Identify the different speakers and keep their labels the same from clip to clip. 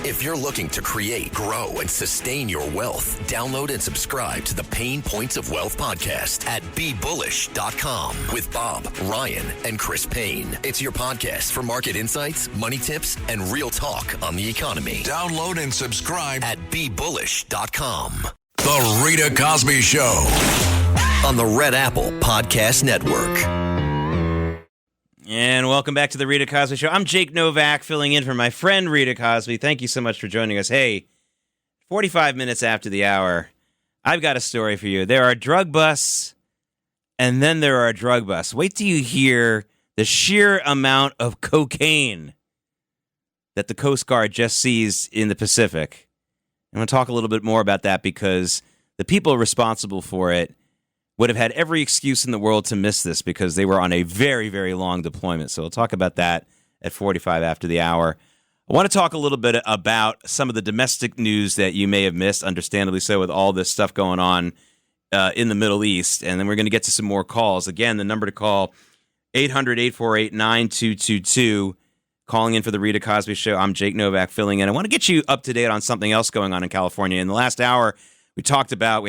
Speaker 1: If you're looking to create, grow, and sustain your wealth, download and subscribe to the Pain Points of Wealth podcast at BeBullish.com with Bob, Ryan, and Chris Payne. It's your podcast for market insights, money tips, and real talk on the economy. Download and subscribe at BeBullish.com. The Rita Cosby Show on the Red Apple Podcast Network.
Speaker 2: And welcome back to the Rita Cosby Show. I'm Jake Novak, filling in for my friend Rita Cosby. Thank you so much for joining us. Hey, 45 minutes after the hour, I've got a story for you. There are drug busts, and then there are drug busts. Wait till you hear the sheer amount of cocaine that the Coast Guard just seized in the Pacific. I'm going to talk a little bit more about that because the people responsible for it would have had every excuse in the world to miss this because they were on a very, very long deployment. So we'll talk about that at 45 after the hour. I want to talk a little bit about some of the domestic news that you may have missed, understandably so, with all this stuff going on in the Middle East. And then we're going to get to some more calls. Again, the number to call, 800-848-9222. Calling in for the Rita Cosby Show. I'm Jake Novak filling in. I want to get you up to date on something else going on in California. In the last hour, we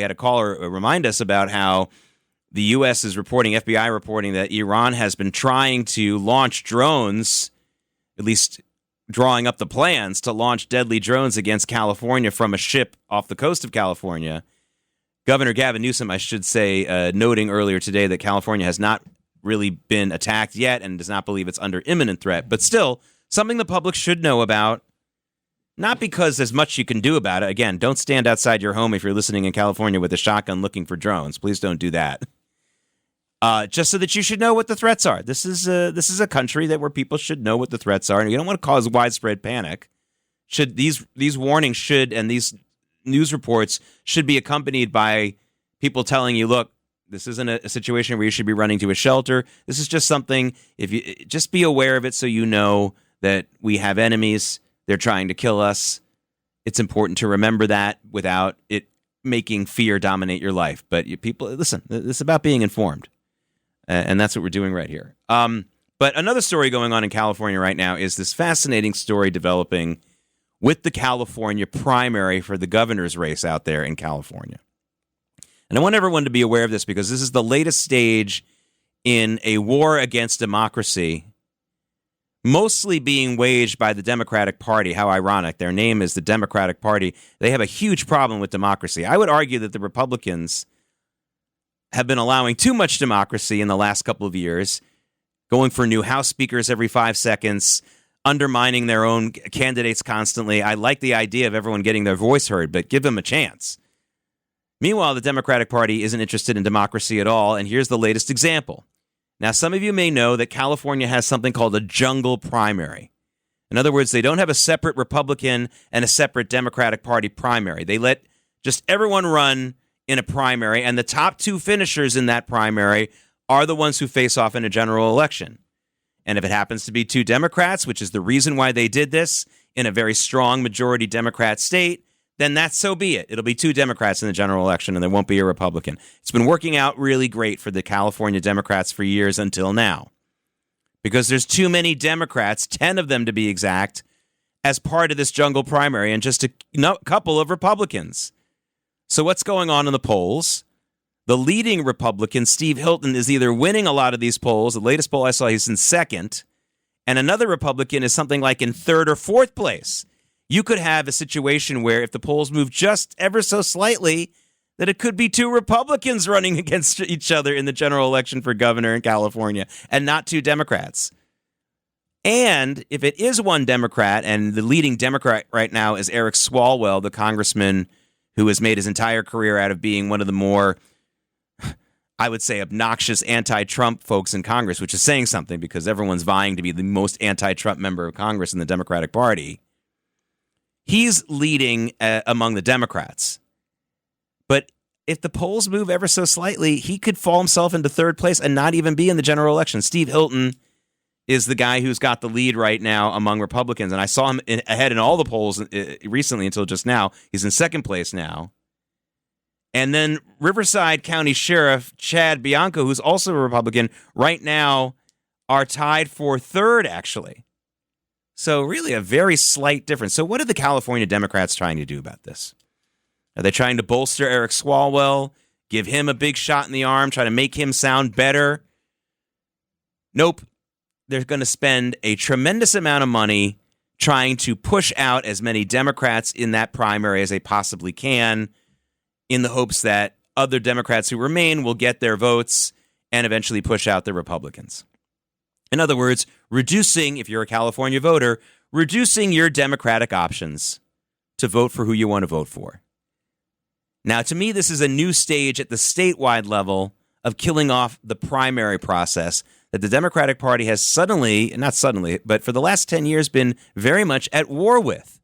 Speaker 2: had a caller remind us about how the U.S. is reporting, FBI reporting, that Iran has been trying to launch drones, at least drawing up the plans to launch deadly drones against California from a ship off the coast of California. Governor Gavin Newsom, I should say, noting earlier today that California has not really been attacked yet and does not believe it's under imminent threat, but still something the public should know about. Not because there's much you can do about it. Again, don't stand outside your home if you're listening in California with a shotgun looking for drones. Please don't do that. Just so that you should know what the threats are. This is a country where people should know what the threats are, and you don't want to cause widespread panic. These warnings and these news reports should be accompanied by people telling you, look, this isn't a situation where you should be running to a shelter. This is just something. If you just be aware of it, so you know that we have enemies. They're trying to kill us. It's important to remember that without it making fear dominate your life. But people, listen, it's about being informed. And that's what we're doing right here. But another story going on in California right now is this fascinating story developing with the California primary for the governor's race out there in California. And I want everyone to be aware of this because this is the latest stage in a war against democracy, mostly being waged by the Democratic Party. How ironic. Their name is the Democratic Party. They have a huge problem with democracy. I would argue that the Republicans have been allowing too much democracy in the last couple of years, going for new House speakers every 5 seconds, undermining their own candidates constantly. I like the idea of everyone getting their voice heard, but give them a chance. Meanwhile, the Democratic Party isn't interested in democracy at all, and here's the latest example. Now, some of you may know that California has something called a jungle primary. In other words, they don't have a separate Republican and a separate Democratic Party primary. They let just everyone run in a primary, and the top two finishers in that primary are the ones who face off in a general election. And if it happens to be two Democrats, which is the reason why they did this in a very strong majority Democrat state, then that's so be it. It'll be two Democrats in the general election, and there won't be a Republican. It's been working out really great for the California Democrats for years until now. Because there's too many Democrats, 10 of them to be exact, as part of this jungle primary, and just a couple of Republicans. So what's going on in the polls? The leading Republican, Steve Hilton, is either winning a lot of these polls. The latest poll I saw, he's in second. And another Republican is something like in third or fourth place. You could have a situation where if the polls move just ever so slightly, that it could be two Republicans running against each other in the general election for governor in California and not two Democrats. And if it is one Democrat, and the leading Democrat right now is Eric Swalwell, the congressman who has made his entire career out of being one of the more, I would say, obnoxious anti-Trump folks in Congress, which is saying something because everyone's vying to be the most anti-Trump member of Congress in the Democratic Party. He's leading among the Democrats. But if the polls move ever so slightly, he could fall himself into third place and not even be in the general election. Steve Hilton is the guy who's got the lead right now among Republicans. And I saw him ahead in all the polls recently until just now. He's in second place now. And then Riverside County Sheriff Chad Bianco, who's also a Republican, right now are tied for third, actually. So really a very slight difference. So what are the California Democrats trying to do about this? Are they trying to bolster Eric Swalwell, give him a big shot in the arm, try to make him sound better? Nope. They're going to spend a tremendous amount of money trying to push out as many Democrats in that primary as they possibly can, in the hopes that other Democrats who remain will get their votes and eventually push out the Republicans. In other words, reducing, if you're a California voter, reducing your Democratic options to vote for who you want to vote for. Now, to me, this is a new stage at the statewide level of killing off the primary process that the Democratic Party has not suddenly, but for the last 10 years been very much at war with.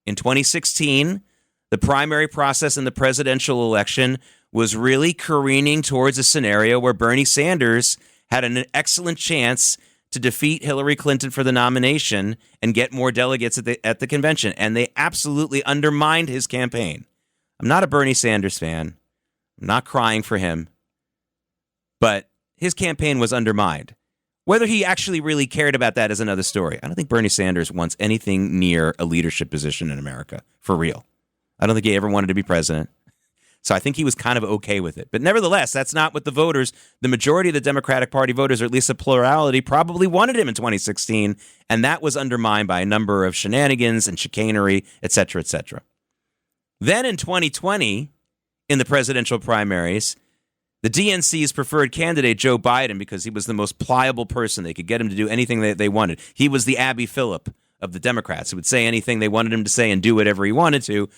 Speaker 2: In 2016, the primary process in the presidential election was really careening towards a scenario where Bernie Sanders had an excellent chance to defeat Hillary Clinton for the nomination and get more delegates at the convention. And they absolutely undermined his campaign. I'm not a Bernie Sanders fan. I'm not crying for him. But his campaign was undermined. Whether he actually really cared about that is another story. I don't think Bernie Sanders wants anything near a leadership position in America, for real. I don't think he ever wanted to be president. So I think he was kind of okay with it. But nevertheless, that's not what the voters, the majority of the Democratic Party voters, or at least a plurality, probably wanted him in 2016. And that was undermined by a number of shenanigans and chicanery, et cetera, et cetera. Then in 2020, in the presidential primaries, the DNC's preferred candidate, Joe Biden, because he was the most pliable person, they could get him to do anything they wanted. He was the Abby Phillip of the Democrats, who would say anything they wanted him to say and do whatever he wanted to.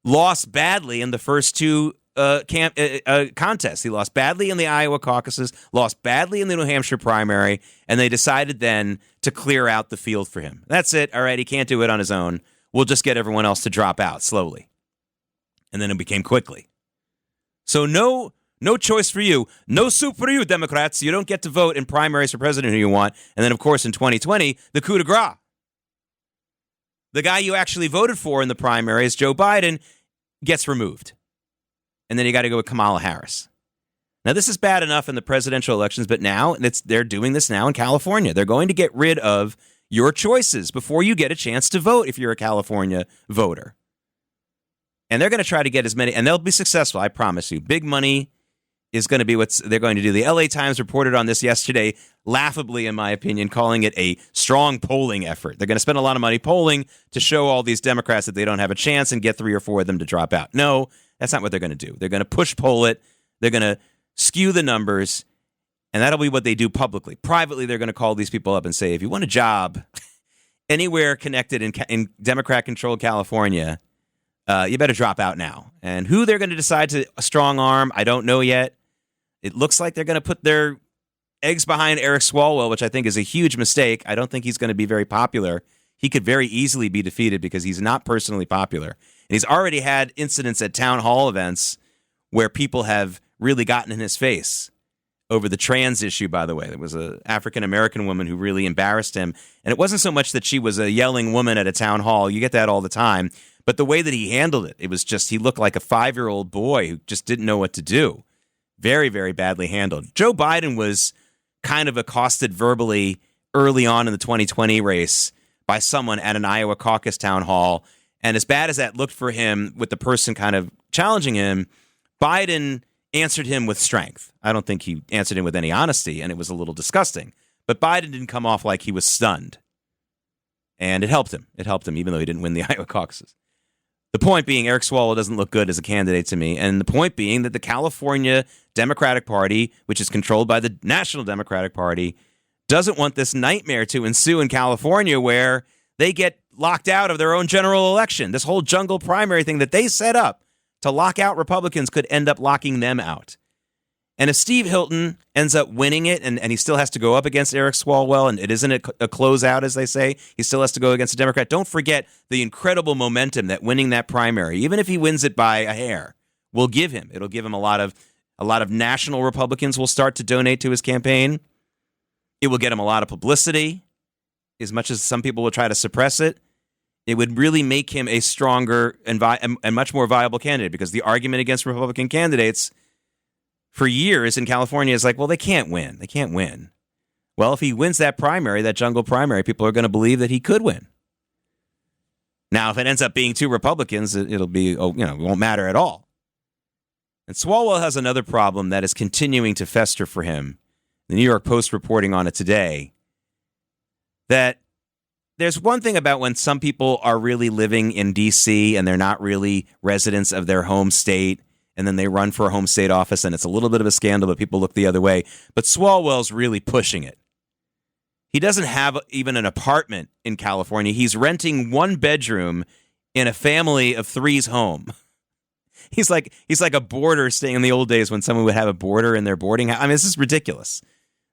Speaker 2: Lost badly in the first two contests. He lost badly in the Iowa caucuses, lost badly in the New Hampshire primary, and they decided then to clear out the field for him. That's it. All right, he can't do it on his own. We'll just get everyone else to drop out slowly. And then it became quickly. So no choice for you. No soup for you, Democrats. You don't get to vote in primaries for president who you want. And then, of course, in 2020, the coup de grace. The guy you actually voted for in the primaries, Joe Biden, gets removed. And then you got to go with Kamala Harris. Now, this is bad enough in the presidential elections, but now they're doing this now in California. They're going to get rid of your choices before you get a chance to vote if you're a California voter. And they're going to try to get as many, and they'll be successful, I promise you. Big money is going to be what they're going to do. The LA Times reported on this yesterday, laughably, in my opinion, calling it a strong polling effort. They're going to spend a lot of money polling to show all these Democrats that they don't have a chance and get 3 or 4 of them to drop out. No, that's not what they're going to do. They're going to push poll it. They're going to skew the numbers, and that'll be what they do publicly. Privately, they're going to call these people up and say, if you want a job anywhere connected in Democrat-controlled California, you better drop out now. And who they're going to decide to strong arm, I don't know yet. It looks like they're going to put their eggs behind Eric Swalwell, which I think is a huge mistake. I don't think he's going to be very popular. He could very easily be defeated because he's not personally popular. And he's already had incidents at town hall events where people have really gotten in his face over the trans issue, by the way. There was an African-American woman who really embarrassed him. And it wasn't so much that she was a yelling woman at a town hall. You get that all the time. But the way that he handled it, it was just, he looked like a 5-year-old boy who just didn't know what to do. Very, very badly handled. Joe Biden was kind of accosted verbally early on in the 2020 race by someone at an Iowa caucus town hall. And as bad as that looked for him with the person kind of challenging him, Biden answered him with strength. I don't think he answered him with any honesty, and it was a little disgusting. But Biden didn't come off like he was stunned. And it helped him. It helped him, even though he didn't win the Iowa caucuses. The point being, Eric Swalwell doesn't look good as a candidate to me. And the point being that the California Democratic Party, which is controlled by the National Democratic Party, doesn't want this nightmare to ensue in California where they get locked out of their own general election. This whole jungle primary thing that they set up to lock out Republicans could end up locking them out. And if Steve Hilton ends up winning it, and he still has to go up against Eric Swalwell, and it isn't a closeout, as they say, he still has to go against a Democrat, don't forget the incredible momentum that winning that primary, even if he wins it by a hair, will give him. It'll give him a lot of national Republicans will start to donate to his campaign. It will get him a lot of publicity, as much as some people will try to suppress it. It would really make him a stronger and much more viable candidate, because the argument against Republican candidates for years in California is like, well, they can't win. They can't win. Well, if he wins that primary, that jungle primary, people are going to believe that he could win. Now, if it ends up being two Republicans, it'll be, it won't matter at all. And Swalwell has another problem that is continuing to fester for him. The New York Post reporting on it today, that there's one thing about when some people are really living in D.C. and they're not really residents of their home state, and then they run for a home state office, and it's a little bit of a scandal, but people look the other way. But Swalwell's really pushing it. He doesn't have even an apartment in California. He's renting one bedroom in a family of three's home. He's like a boarder staying in the old days when someone would have a boarder in their boarding house. I mean, this is ridiculous.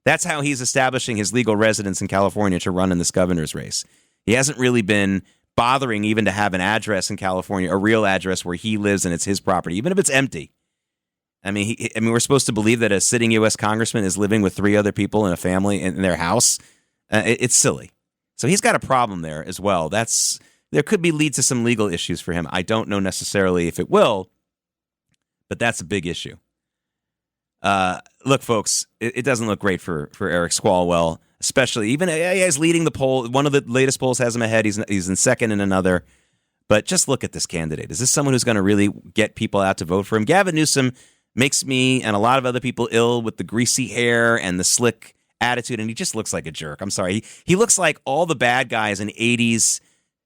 Speaker 2: That's how he's establishing his legal residence in California to run in this governor's race. He hasn't really been bothering even to have an address in California, a real address where he lives and it's his property, even if it's empty. I mean, we're supposed to believe that a sitting U.S. congressman is living with three other people in a family in their house. It's silly. So he's got a problem there as well. There could lead to some legal issues for him. I don't know necessarily if it will, but that's a big issue. Look, folks, it doesn't look great for Eric Swalwell, especially even he's leading the poll. One of the latest polls has him ahead. He's in second in another. But just look at this candidate. Is this someone who's going to really get people out to vote for him? Gavin Newsom makes me and a lot of other people ill with the greasy hair and the slick attitude, and he just looks like a jerk. I'm sorry. He looks like all the bad guys in 80s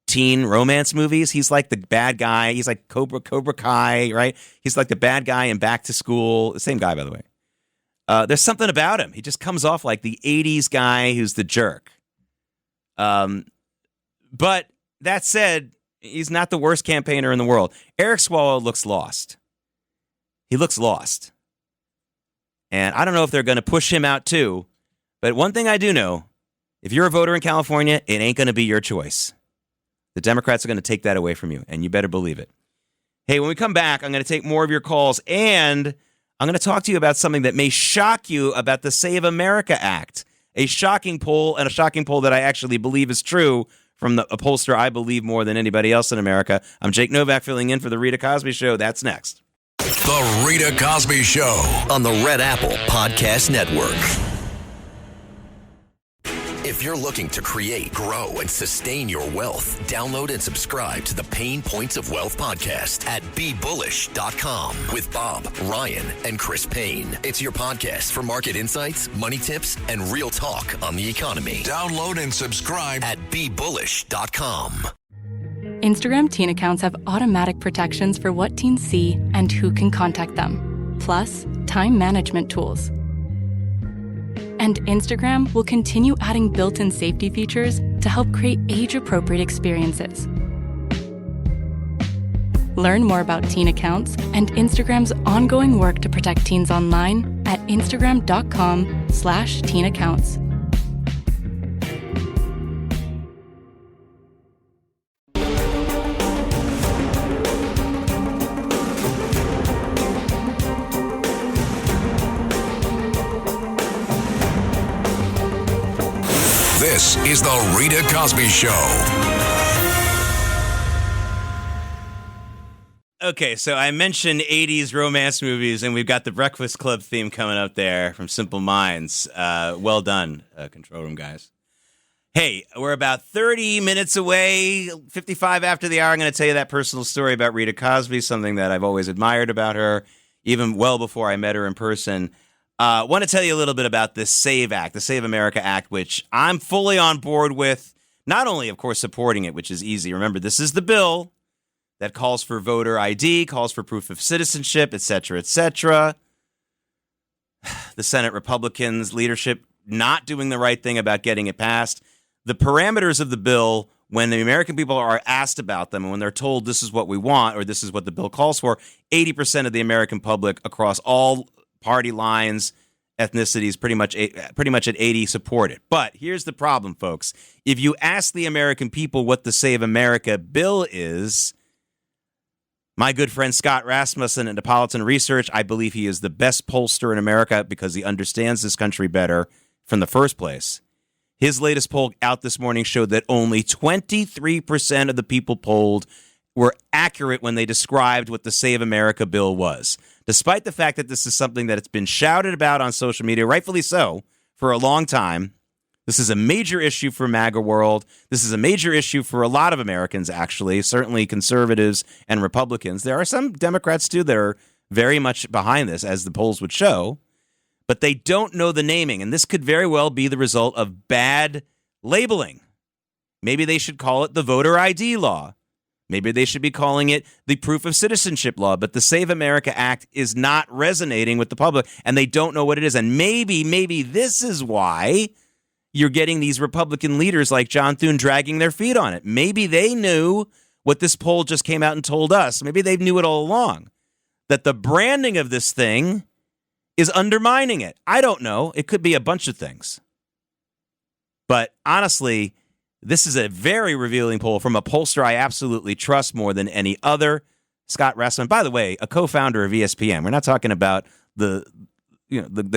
Speaker 2: teen romance movies. He's like the bad guy. He's like Cobra Kai, right? He's like the bad guy in Back to School. The same guy, by the way. There's something about him. He just comes off like the 80s guy who's the jerk. But that said, he's not the worst campaigner in the world. Eric Swalwell looks lost. He looks lost. And I don't know if they're going to push him out too. But one thing I do know, if you're a voter in California, it ain't going to be your choice. The Democrats are going to take that away from you, and you better believe it. Hey, when we come back, I'm going to take more of your calls, and I'm going to talk to you about something that may shock you about the Save America Act, a shocking poll that I actually believe is true from a pollster I believe more than anybody else in America. I'm Jake Novak filling in for The Rita Cosby Show. That's next.
Speaker 1: The Rita Cosby Show on the Red Apple Podcast Network. If you're looking to create, grow, and sustain your wealth, download and subscribe to the Pain Points of Wealth podcast at BeBullish.com with Bob, Ryan, and Chris Payne. It's your podcast for market insights, money tips, and real talk on the economy. Download and subscribe at BeBullish.com.
Speaker 3: Instagram teen accounts have automatic protections for what teens see and who can contact them, plus time management tools. And Instagram will continue adding built-in safety features to help create age-appropriate experiences. Learn more about teen accounts and Instagram's ongoing work to protect teens online at instagram.com/teen accounts.
Speaker 1: This is The Rita Cosby Show.
Speaker 2: Okay, so I mentioned 80s romance movies, and we've got the Breakfast Club theme coming up there from Simple Minds. Well done, control room guys. Hey, we're about 30 minutes away, 55 after the hour. I'm going to tell you that personal story about Rita Cosby, something that I've always admired about her, even well before I met her in person. Want to tell you a little bit about this SAVE Act, the Save America Act, which I'm fully on board with. Not only, of course, supporting it, which is easy. Remember, this is the bill that calls for voter ID, calls for proof of citizenship, et cetera, et cetera. The Senate Republicans leadership not doing the right thing about getting it passed. The parameters of the bill, when the American people are asked about them and when they're told this is what we want or this is what the bill calls for, 80% of the American public across all party lines, ethnicities, pretty much at 80 support it. But here's the problem, folks. If you ask the American people what the Save America bill is, my good friend Scott Rasmussen at Neapolitan Research, I believe he is the best pollster in America because he understands this country better from the first place. His latest poll out this morning showed that only 23% of the people polled were accurate when they described what the Save America bill was. Despite the fact that this is something that it's been shouted about on social media, rightfully so, for a long time, This is a major issue for MAGA world. This is a major issue for a lot of Americans, actually, certainly conservatives and Republicans. There are some Democrats, too, that are very much behind this, as the polls would show, but they don't know the naming, and this could very well be the result of bad labeling. Maybe they should call it the voter ID law. Maybe they should be calling it the proof of citizenship law, but the Save America Act is not resonating with the public, and they don't know what it is. And maybe this is why you're getting these Republican leaders like John Thune dragging their feet on it. Maybe they knew what this poll just came out and told us. Maybe they knew it all along, that the branding of this thing is undermining it. I don't know. It could be a bunch of things. But honestly, this is a very revealing poll from a pollster I absolutely trust more than any other, Scott Ressman. By the way, a co-founder of ESPN. We're not talking about the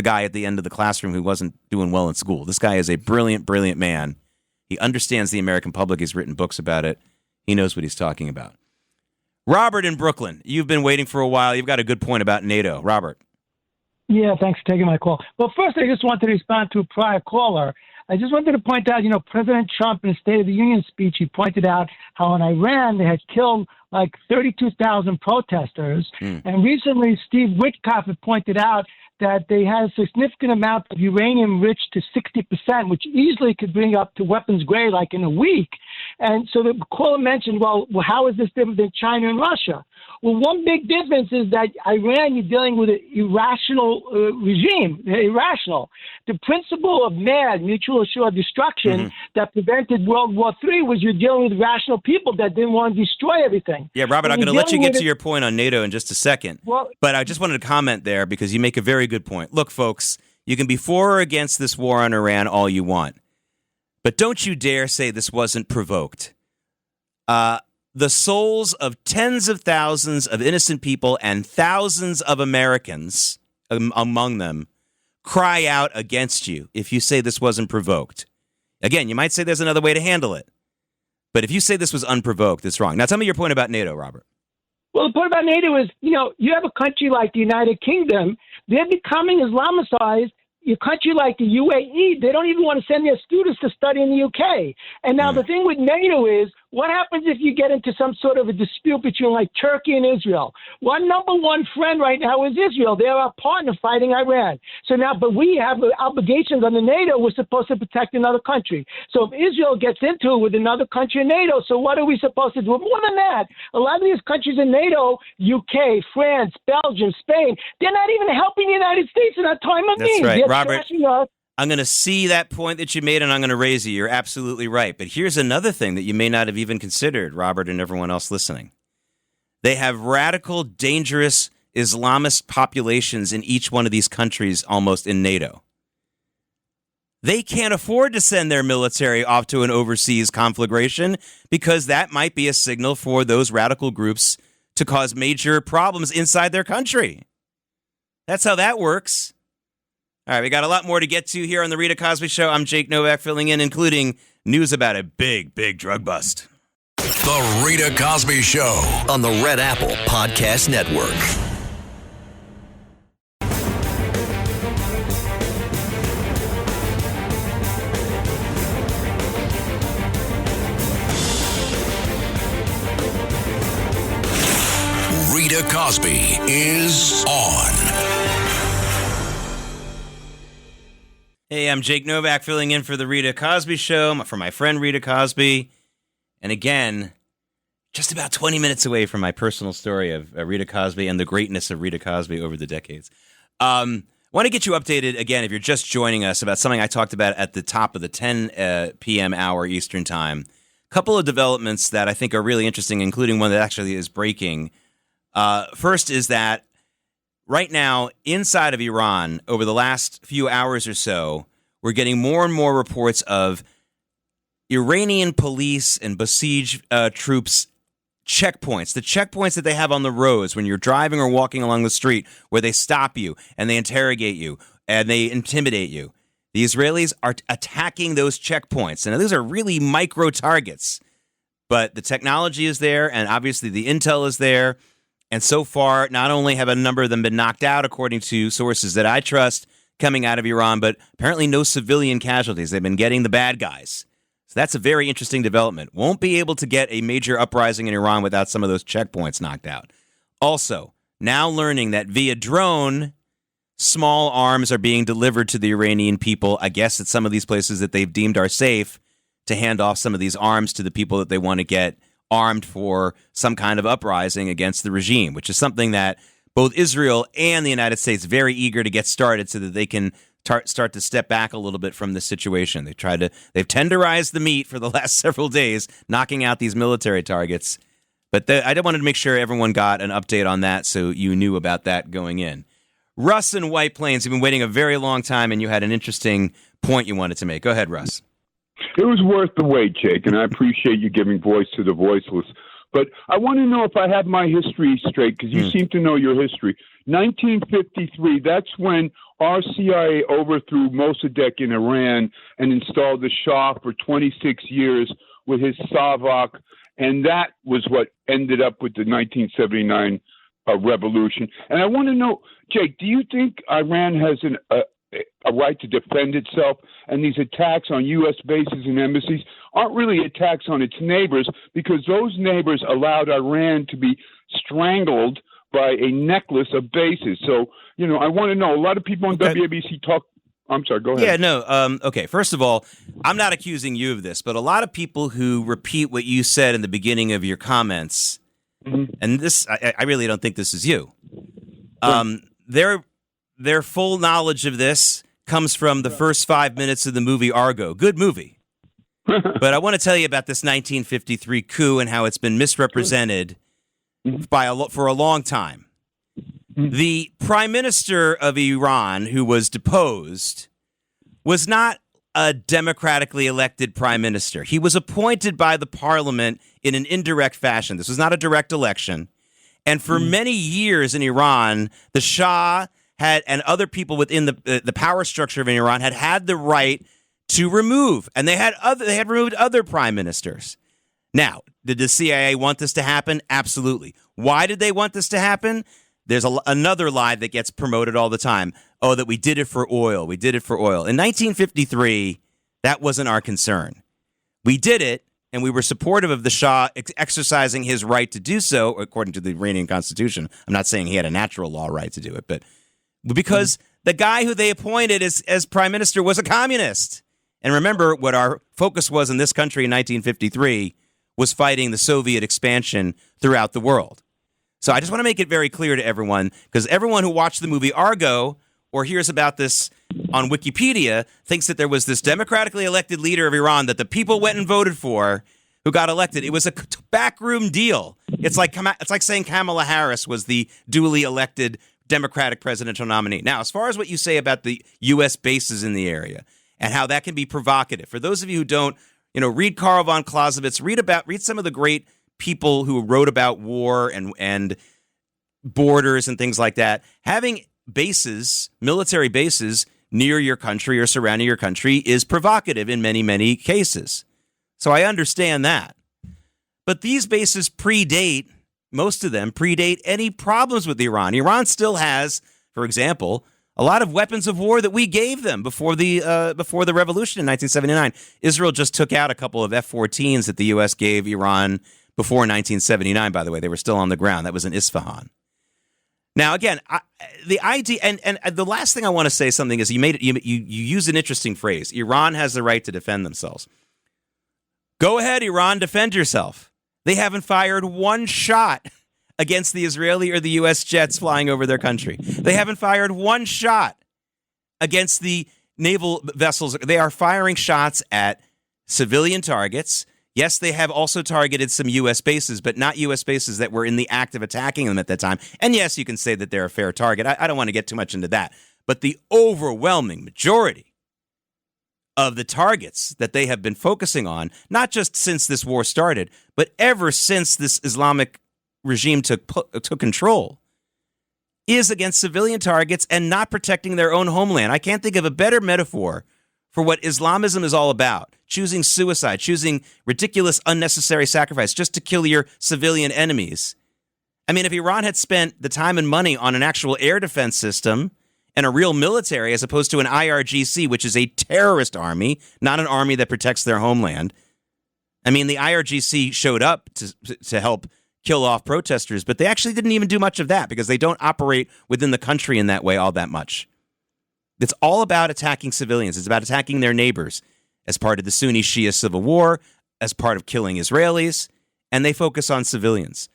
Speaker 2: guy at the end of the classroom who wasn't doing well in school. This guy is a brilliant, brilliant man. He understands the American public. He's written books about it. He knows what he's talking about. Robert in Brooklyn, you've been waiting for a while. You've got a good point about NATO. Robert.
Speaker 4: Yeah, thanks for taking my call. Well, first, I just wanted to respond to a prior caller. I just wanted to point out, President Trump in the State of the Union speech, he pointed out how in Iran they had killed like 32,000 protesters. And recently, Steve Witkoff had pointed out that they had a significant amount of uranium enriched to 60%, which easily could bring up to weapons grade like in a week. And so the caller mentioned, well, how is this different than China and Russia? Well, one big difference is that Iran, you're dealing with an irrational regime, irrational. The principle of MAD, mutual assured destruction, that prevented World War III was you're dealing with rational people that didn't want to destroy everything.
Speaker 2: Yeah, Robert, I'm going to let you get to your point on NATO in just a second.
Speaker 4: Well,
Speaker 2: but I just wanted to comment there because you make a very good point. Look, folks, you can be for or against this war on Iran all you want, but don't you dare say this wasn't provoked. The souls of tens of thousands of innocent people and thousands of Americans among them cry out against you if you say this wasn't provoked. Again, you might say there's another way to handle it, but if you say this was unprovoked, it's wrong. Now, tell me your point about NATO, Robert.
Speaker 4: Well, the point about NATO is, you have a country like the United Kingdom. They're becoming Islamicized. A country like the UAE, they don't even want to send their students to study in the UK. And now the thing with NATO is, what happens if you get into some sort of a dispute between like Turkey and Israel? Well, our number one friend right now is Israel. They're our partner fighting Iran. So now, but we have obligations under NATO. We're supposed to protect another country. So if Israel gets into it with another country in NATO, so what are we supposed to do? More than that, a lot of these countries in NATO, UK, France, Belgium, Spain, they're not even helping the United States in our time of need.
Speaker 2: That's right,
Speaker 4: They're
Speaker 2: Robert.
Speaker 4: trashing us.
Speaker 2: I'm going to see that point that you made, and I'm going to raise you. You're absolutely right. But here's another thing that you may not have even considered, Robert, and everyone else listening. They have radical, dangerous Islamist populations in each one of these countries, almost in NATO. They can't afford to send their military off to an overseas conflagration because that might be a signal for those radical groups to cause major problems inside their country. That's how that works. All right, we got a lot more to get to here on the Rita Cosby Show. I'm Jake Novak filling in, including news about a big, big drug bust.
Speaker 1: The Rita Cosby Show on the Red Apple Podcast Network. Rita Cosby is on.
Speaker 2: Hey, I'm Jake Novak filling in for the Rita Cosby Show, for my friend Rita Cosby. And again, just about 20 minutes away from my personal story of Rita Cosby and the greatness of Rita Cosby over the decades. Want to get you updated, again, if you're just joining us, about something I talked about at the top of the 10 p.m. hour Eastern Time. A couple of developments that I think are really interesting, including one that actually is breaking. First is that right now, inside of Iran, over the last few hours or so, we're getting more and more reports of Iranian police and Basij troops checkpoints, the checkpoints that they have on the roads when you're driving or walking along the street, where they stop you and they interrogate you and they intimidate you. The Israelis are attacking those checkpoints. And those are really micro targets. But the technology is there, and obviously the intel is there. And so far, not only have a number of them been knocked out, according to sources that I trust, coming out of Iran, but apparently no civilian casualties. They've been getting the bad guys. So that's a very interesting development. Won't be able to get a major uprising in Iran without some of those checkpoints knocked out. Also, now learning that via drone, small arms are being delivered to the Iranian people, I guess at some of these places that they've deemed are safe, to hand off some of these arms to the people that they want to get armed for some kind of uprising against the regime, which is something that both Israel and the United States very eager to get started so that they can start to step back a little bit from this situation. They've tenderized the meat for the last several days, knocking out these military targets. But I wanted to make sure everyone got an update on that so you knew about that going in. Russ in White Plains, you've been waiting a very long time, and you had an interesting point you wanted to make. Go ahead, Russ.
Speaker 5: It was worth the wait, Jake, and I appreciate you giving voice to the voiceless. But I want to know if I have my history straight, because you seem to know your history. 1953, that's when our CIA overthrew Mossadegh in Iran and installed the Shah for 26 years with his Savak, and that was what ended up with the 1979 revolution. And I want to know, Jake, do you think Iran has a right to defend itself, and these attacks on U.S. bases and embassies aren't really attacks on its neighbors, because those neighbors allowed Iran to be strangled by a necklace of bases? So, I want to know. A lot of people on WABC talk. I'm sorry, go ahead.
Speaker 2: Yeah, no. Okay, first of all, I'm not accusing you of this, but a lot of people who repeat what you said in the beginning of your comments, and this, I really don't think this is you. Their full knowledge of this comes from the first 5 minutes of the movie Argo. Good movie. But I want to tell you about this 1953 coup and how it's been misrepresented for a long time. The prime minister of Iran, who was deposed, was not a democratically elected prime minister. He was appointed by the parliament in an indirect fashion. This was not a direct election. And for many years in Iran, the Shah and other people within the power structure of Iran had the right to remove, and they had removed other prime ministers. Now, did the CIA want this to happen? Absolutely. Why did they want this to happen? There's another lie that gets promoted all the time. Oh, that we did it for oil. We did it for oil. In 1953, that wasn't our concern. We did it, and we were supportive of the Shah exercising his right to do so, according to the Iranian constitution. I'm not saying he had a natural law right to do it, but because the guy who they appointed as prime minister was a communist. And remember, what our focus was in this country in 1953 was fighting the Soviet expansion throughout the world. So I just want to make it very clear to everyone, because everyone who watched the movie Argo or hears about this on Wikipedia thinks that there was this democratically elected leader of Iran that the people went and voted for who got elected. It was a backroom deal. It's like saying Kamala Harris was the duly elected Democratic presidential nominee. Now, as far as what you say about the U.S. bases in the area and how that can be provocative, for those of you who don't, read Karl von Clausewitz, read some of the great people who wrote about war and borders and things like that. Having bases, military bases near your country or surrounding your country is provocative in many, many cases. So I understand that. But these bases most of them predate any problems with Iran. Iran still has, for example, a lot of weapons of war that we gave them before the revolution in 1979. Israel just took out a couple of F-14s that the U.S. gave Iran before 1979, by the way. They were still on the ground. That was in Isfahan. Now, again, the idea, and the last thing I want to say something is you used an interesting phrase. Iran has the right to defend themselves. Go ahead, Iran, defend yourself. They haven't fired one shot against the Israeli or the U.S. jets flying over their country. They haven't fired one shot against the naval vessels. They are firing shots at civilian targets. Yes, they have also targeted some U.S. bases, but not U.S. bases that were in the act of attacking them at that time. And yes, you can say that they're a fair target. I don't want to get too much into that. But the overwhelming majority of the targets that they have been focusing on, not just since this war started, but ever since this Islamic regime took control, is against civilian targets and not protecting their own homeland. I can't think of a better metaphor for what Islamism is all about. Choosing suicide, choosing ridiculous, unnecessary sacrifice just to kill your civilian enemies. I mean, if Iran had spent the time and money on an actual air defense system and a real military as opposed to an IRGC, which is a terrorist army, not an army that protects their homeland. I mean, the IRGC showed up to help kill off protesters, but they actually didn't even do much of that because they don't operate within the country in that way all that much. It's all about attacking civilians. It's about attacking their neighbors as part of the Sunni-Shia civil war, as part of killing Israelis, and they focus on civilians.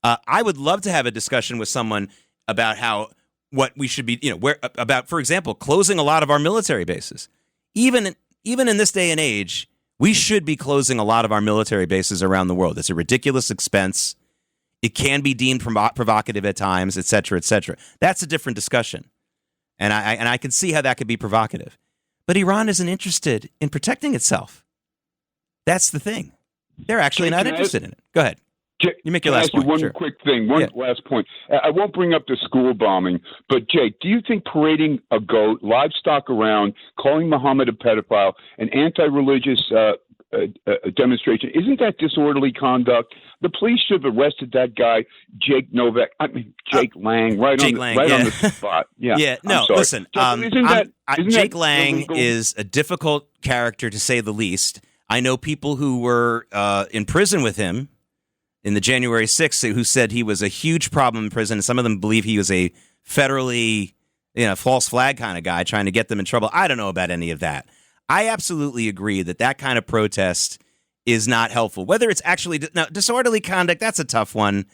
Speaker 2: I would love to have a discussion with someone about what we should be, about, for example, closing a lot of our military bases. Even in this day and age, we should be closing a lot of our military bases around the world. It's a ridiculous expense. It can be deemed provocative at times, et cetera, et cetera. That's a different discussion. And I can see how that could be provocative. But Iran isn't interested in protecting itself. That's the thing. They're actually not interested in it. Go ahead. You make your last point.
Speaker 5: One quick thing. Last point. I won't bring up the school bombing, but Jake, do you think parading a goat, livestock around, calling Muhammad a pedophile, an anti-religious demonstration, isn't that disorderly conduct? The police should have arrested that guy, Jake Novak. Jake Lang, right on the spot. Yeah.
Speaker 2: Yeah. No, listen. Jake Lang illegal? Is a difficult character to say the least. I know people who were in prison with him in the January 6th who said he was a huge problem in prison. Some of them believe he was a federally, false flag kind of guy trying to get them in trouble. I don't know about any of that. I absolutely agree that kind of protest is not helpful. Whether it's actually disorderly conduct, that's a tough one.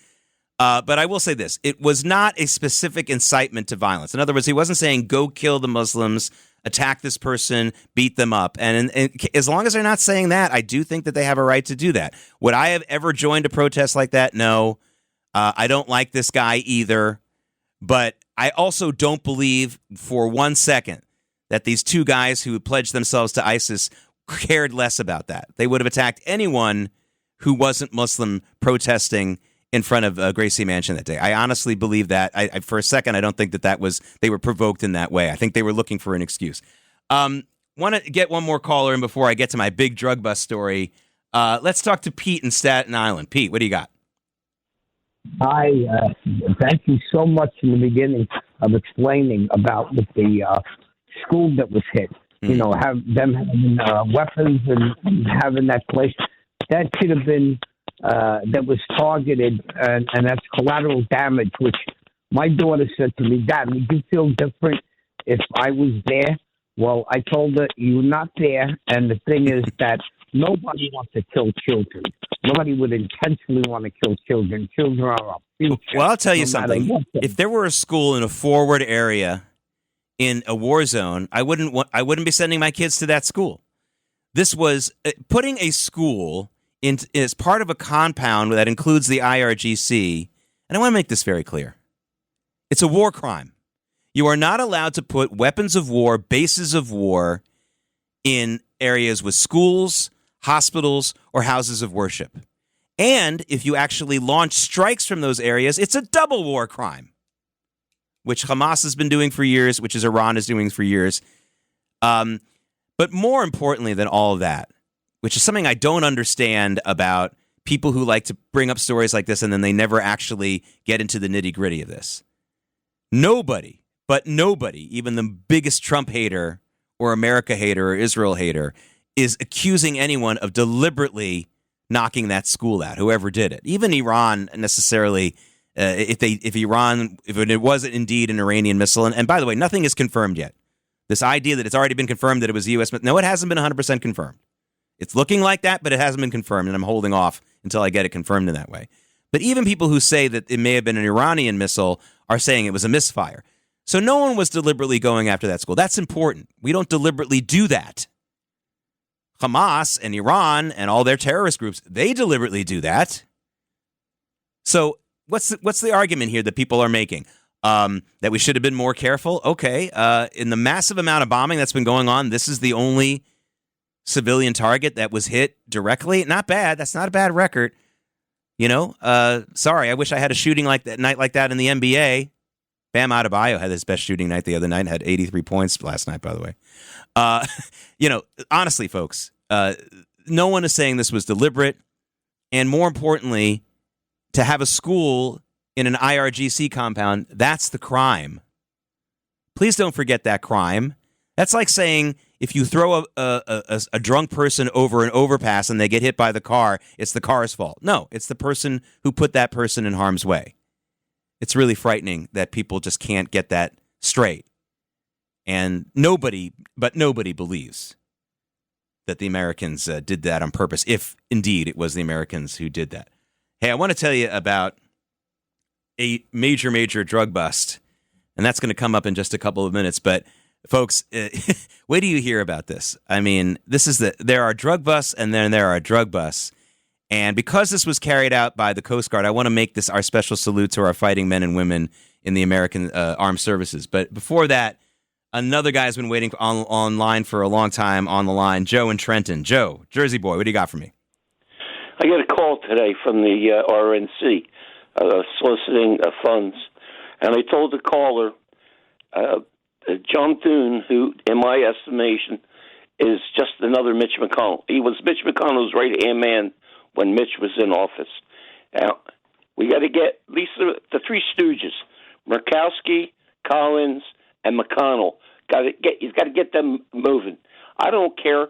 Speaker 2: But I will say this. It was not a specific incitement to violence. In other words, he wasn't saying, go kill the Muslims, attack this person, beat them up. And as long as they're not saying that, I do think that they have a right to do that. Would I have ever joined a protest like that? No. I don't like this guy either. But I also don't believe for 1 second that these two guys who pledged themselves to ISIS cared less about that. They would have attacked anyone who wasn't Muslim protesting in front of Gracie Mansion that day. I honestly believe that. For a second, I don't think they were provoked in that way. I think they were looking for an excuse. Want to get one more caller in before I get to my big drug bust story. Let's talk to Pete in Staten Island. Pete, what do you got?
Speaker 6: Hi, thank you so much in the beginning of explaining about the school that was hit. Have them having weapons and having that place. That should have been that was targeted, and that's collateral damage, which my daughter said to me, Dad, would you feel different if I was there? Well, I told her, you're not there, and the thing is that nobody wants to kill children. Nobody would intentionally want to kill children. Children are our future.
Speaker 2: Well, I'll tell you something. If there were a school in a forward area in a war zone, I wouldn't be sending my kids to that school. This was putting a school as part of a compound that includes the IRGC, and I want to make this very clear. It's a war crime. You are not allowed to put weapons of war, bases of war, in areas with schools, hospitals, or houses of worship. And if you actually launch strikes from those areas, it's a double war crime, which Hamas has been doing for years, which is Iran is doing for years. But more importantly than all of that, which is something I don't understand about people who like to bring up stories like this and then they never actually get into the nitty-gritty of this. Nobody, even the biggest Trump hater or America hater or Israel hater, is accusing anyone of deliberately knocking that school out, whoever did it. Even Iran necessarily, if it was indeed an Iranian missile, and by the way, nothing is confirmed yet. This idea that it's already been confirmed that it was a U.S. No, it hasn't been 100% confirmed. It's looking like that, but it hasn't been confirmed, and I'm holding off until I get it confirmed in that way. But even people who say that it may have been an Iranian missile are saying it was a misfire. So no one was deliberately going after that school. That's important. We don't deliberately do that. Hamas and Iran and all their terrorist groups, they deliberately do that. So what's the argument here that people are making? That we should have been more careful? Okay, in the massive amount of bombing that's been going on, this is the only civilian target that was hit directly. Not bad. That's not a bad record. Sorry, I wish I had a shooting like that night like that in the NBA. Bam Adebayo had his best shooting night the other night, had 83 points last night, by the way. Honestly, folks, no one is saying this was deliberate. And more importantly, to have a school in an IRGC compound, that's the crime. Please don't forget that crime. That's like saying if you throw a drunk person over an overpass and they get hit by the car, it's the car's fault. No, it's the person who put that person in harm's way. It's really frightening that people just can't get that straight. And nobody believes that the Americans did that on purpose, if indeed it was the Americans who did that. Hey, I want to tell you about a major, major drug bust, and that's going to come up in just a couple of minutes. But folks, wait till you hear about this. I mean, there are drug busts and then there are drug busts. And because this was carried out by the Coast Guard, I want to make this our special salute to our fighting men and women in the American Armed Services. But before that, another guy's been waiting online for a long time on the line, Joe in Trenton. Joe, Jersey boy, what do you got for me?
Speaker 7: I get a call today from the RNC soliciting funds, and I told the caller, John Thune, who, in my estimation, is just another Mitch McConnell. He was Mitch McConnell's right-hand man when Mitch was in office. Now, we got to get at least the three stooges, Murkowski, Collins, and McConnell. He's got to get them moving. I don't care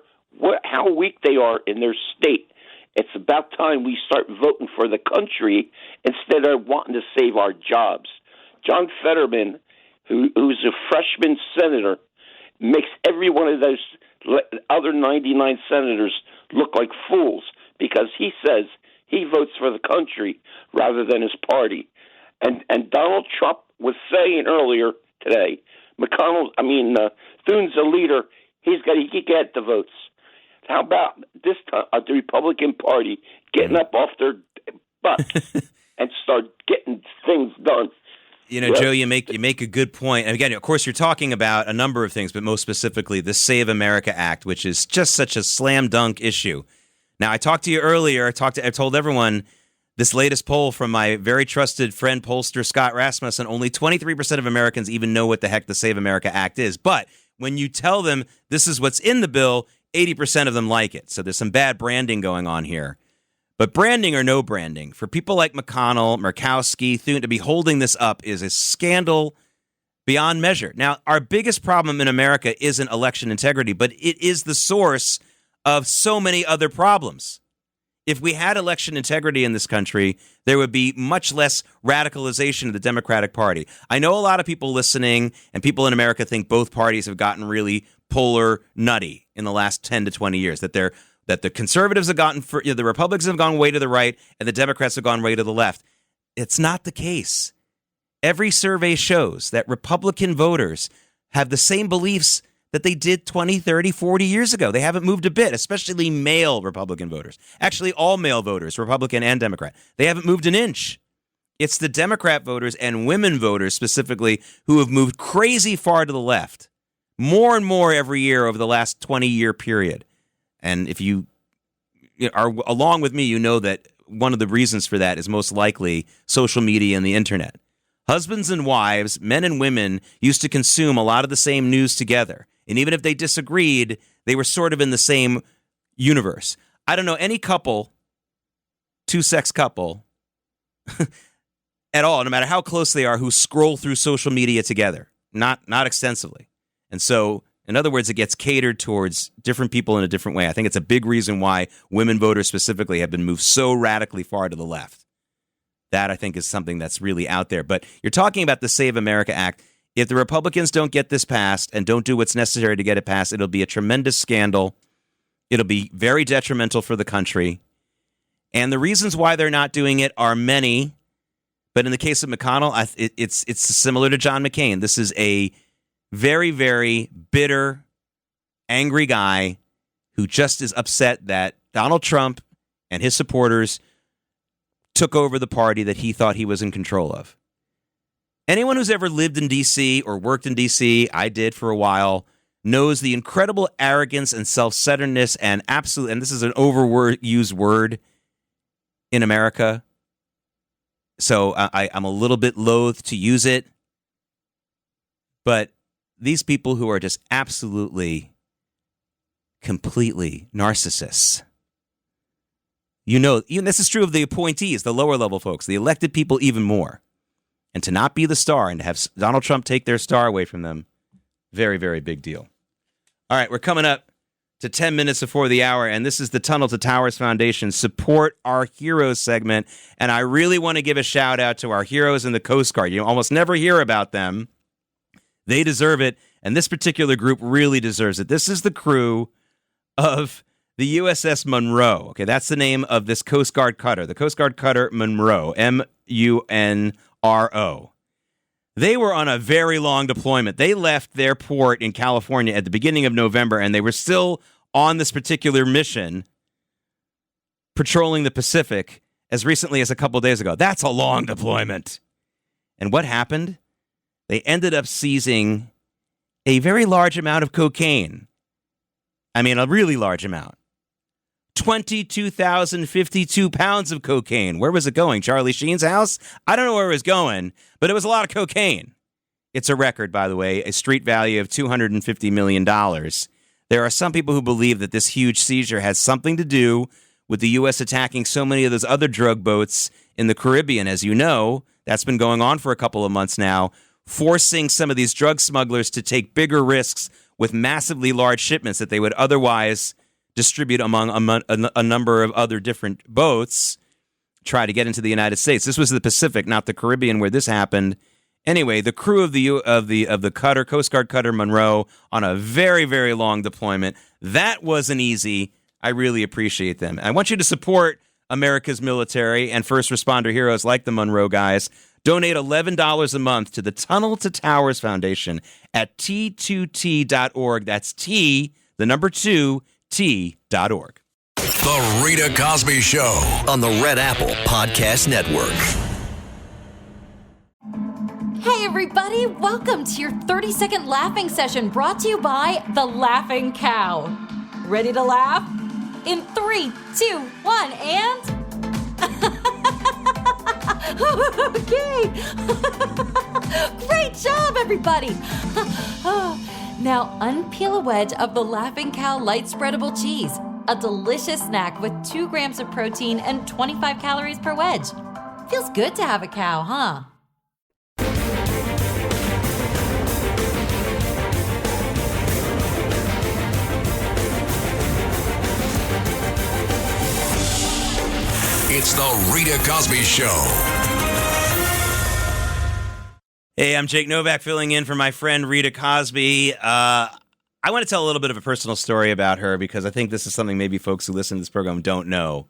Speaker 7: how weak they are in their state. It's about time we start voting for the country instead of wanting to save our jobs. John Fetterman, who's a freshman senator, makes every one of those other 99 senators look like fools because he says he votes for the country rather than his party. And Donald Trump was saying earlier today, Thune's a leader. He can get the votes. How about this time the Republican Party getting up off their butt and start getting things done?
Speaker 2: You know, Joe, you make a good point. And again, of course, you're talking about a number of things, but most specifically the Save America Act, which is just such a slam dunk issue. Now, I talked to you earlier. I told everyone this latest poll from my very trusted friend pollster Scott Rasmussen. Only 23% of Americans even know what the heck the Save America Act is. But when you tell them this is what's in the bill, 80% of them like it. So there's some bad branding going on here. But branding or no branding, for people like McConnell, Murkowski, Thune to be holding this up is a scandal beyond measure. Now, our biggest problem in America isn't election integrity, but it is the source of so many other problems. If we had election integrity in this country, there would be much less radicalization of the Democratic Party. I know a lot of people listening and people in America think both parties have gotten really polar nutty in the last 10 to 20 years, that the conservatives have the Republicans have gone way to the right and the Democrats have gone way to the left. It's not the case. Every survey shows that Republican voters have the same beliefs that they did 20, 30, 40 years ago. They haven't moved a bit, especially male Republican voters. Actually, all male voters, Republican and Democrat. They haven't moved an inch. It's the Democrat voters and women voters specifically who have moved crazy far to the left. More and more every year over the last 20-year period. And if you are along with me, you know that one of the reasons for that is most likely social media and the internet. Husbands and wives, men and women, used to consume a lot of the same news together. And even if they disagreed, they were sort of in the same universe. I don't know any couple, two-sex couple, at all, no matter how close they are, who scroll through social media together. Not extensively. And so, in other words, it gets catered towards different people in a different way. I think it's a big reason why women voters specifically have been moved so radically far to the left. That, I think, is something that's really out there. But you're talking about the Save America Act. If the Republicans don't get this passed and don't do what's necessary to get it passed, it'll be a tremendous scandal. It'll be very detrimental for the country. And the reasons why they're not doing it are many. But in the case of McConnell, it's similar to John McCain. This is a very, very bitter, angry guy who just is upset that Donald Trump and his supporters took over the party that he thought he was in control of. Anyone who's ever lived in D.C. or worked in D.C., I did for a while, knows the incredible arrogance and self-centeredness and this is an overused word in America, so I'm a little bit loath to use it, but these people who are just absolutely, completely narcissists. This is true of the appointees, the lower level folks, the elected people even more. And to not be the star and to have Donald Trump take their star away from them, Very, very big deal. All right, we're coming up to 10 minutes before the hour, and this is the Tunnel to Towers Foundation Support Our Heroes segment, and I really want to give a shout-out to our heroes in the Coast Guard. You almost never hear about them. They deserve it, and this particular group really deserves it. This is the crew of the USS Monroe. Okay, that's the name of this Coast Guard cutter, the Coast Guard cutter Monroe, M-U-N-R-O. They were on a very long deployment. They left their port in California at the beginning of November, and they were still on this particular mission, patrolling the Pacific as recently as a couple days ago. That's a long deployment. And what happened? They ended up seizing a very large amount of cocaine. I mean, a really large amount. 22,052 pounds of cocaine. Where was it going? Charlie Sheen's house? I don't know where it was going, but it was a lot of cocaine. It's a record, by the way, a street value of $250 million. There are some people who believe that this huge seizure has something to do with the U.S. attacking so many of those other drug boats in the Caribbean. As you know, that's been going on for a couple of months now, forcing some of these drug smugglers to take bigger risks with massively large shipments that they would otherwise distribute among a number of other different boats, try to get into the United States. This was the Pacific, not the Caribbean, where this happened. Anyway, the crew of the cutter, Coast Guard cutter Monroe, on a very, very long deployment. That wasn't easy. I really appreciate them. I want you to support America's military and first responder heroes like the Monroe guys. Donate $11 a month to the Tunnel to Towers Foundation at T2T.org. That's T, the number 2, T.org.
Speaker 1: The Rita Cosby Show on the Red Apple Podcast Network.
Speaker 8: Hey everybody, welcome to your 30-second laughing session brought to you by The Laughing Cow. Ready to laugh? In 3, 2, 1, and... Okay! Great job, everybody! Now unpeel a wedge of the Laughing Cow light spreadable cheese, a delicious snack with 2 grams of protein and 25 calories per wedge. Feels good to have a cow, huh?
Speaker 1: It's the Rita Cosby Show.
Speaker 2: Hey, I'm Jake Novak filling in for my friend Rita Cosby. I want to tell a little bit of a personal story about her because I think this is something maybe folks who listen to this program don't know.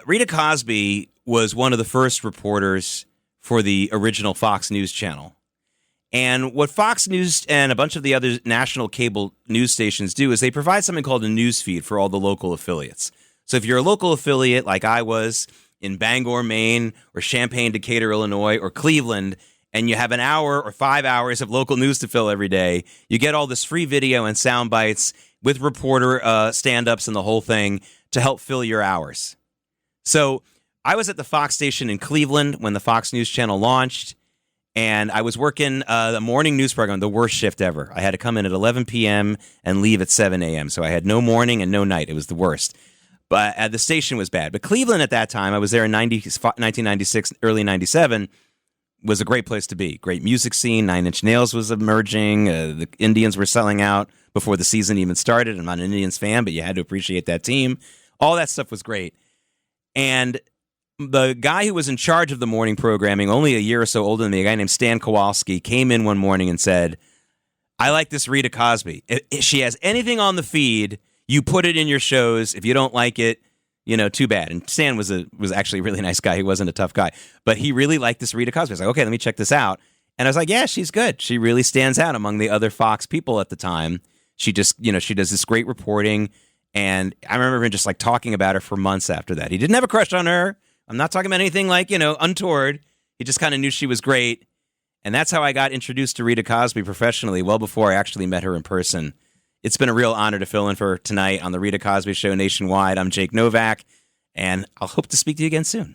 Speaker 2: Rita Cosby was one of the first reporters for the original Fox News channel. And what Fox News and a bunch of the other national cable news stations do is they provide something called a news feed for all the local affiliates. So if you're a local affiliate like I was in Bangor, Maine, or Champaign, Decatur, Illinois, or Cleveland, and you have an hour or 5 hours of local news to fill every day, you get all this free video and sound bites with reporter stand-ups and the whole thing to help fill your hours. So I was at the Fox station in Cleveland when the Fox News Channel launched, and I was working the morning news program, the worst shift ever. I had to come in at 11 p.m. and leave at 7 a.m., so I had no morning and no night. It was the worst. But the station was bad. But Cleveland at that time, I was there in 1996, early 97, was a great place to be. Great music scene. 9 Inch Nails was emerging. The Indians were selling out before the season even started. I'm not an Indians fan, but you had to appreciate that team. All that stuff was great. And the guy who was in charge of the morning programming, only a year or so older than me, a guy named Stan Kowalski, came in one morning and said, I like this Rita Cosby. If she has anything on the feed, you put it in your shows. If you don't like it, you know, too bad. And Stan was actually a really nice guy. He wasn't a tough guy. But he really liked this Rita Cosby. I was like, okay, let me check this out. And I was like, yeah, she's good. She really stands out among the other Fox people at the time. She just, she does this great reporting. And I remember him just like talking about her for months after that. He didn't have a crush on her. I'm not talking about anything like, untoward. He just kind of knew she was great. And that's how I got introduced to Rita Cosby professionally, well before I actually met her in person. It's been a real honor to fill in for her tonight on the Rita Cosby Show nationwide. I'm Jake Novak, and I'll hope to speak to you again soon.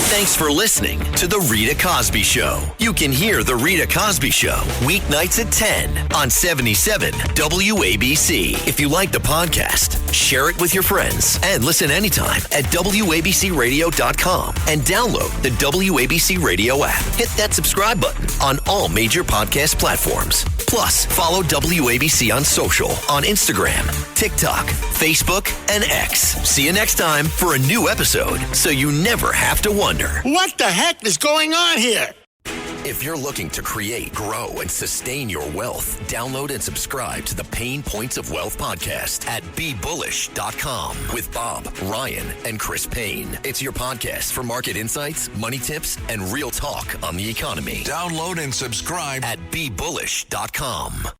Speaker 1: Thanks for listening to The Rita Cosby Show. You can hear The Rita Cosby Show weeknights at 10 on 77 WABC. If you like the podcast, share it with your friends and listen anytime at WABCRadio.com and download the WABC Radio app. Hit that subscribe button on all major podcast platforms. Plus, follow WABC on social on Instagram, TikTok, Facebook, and X. See you next time for a new episode so you never have to wonder,
Speaker 9: what the heck is going on here?
Speaker 1: If you're looking to create, grow, and sustain your wealth, download and subscribe to the Pain Points of Wealth podcast at BeBullish.com with Bob, Ryan, and Chris Payne. It's your podcast for market insights, money tips, and real talk on the economy.
Speaker 9: Download and subscribe
Speaker 1: at BeBullish.com.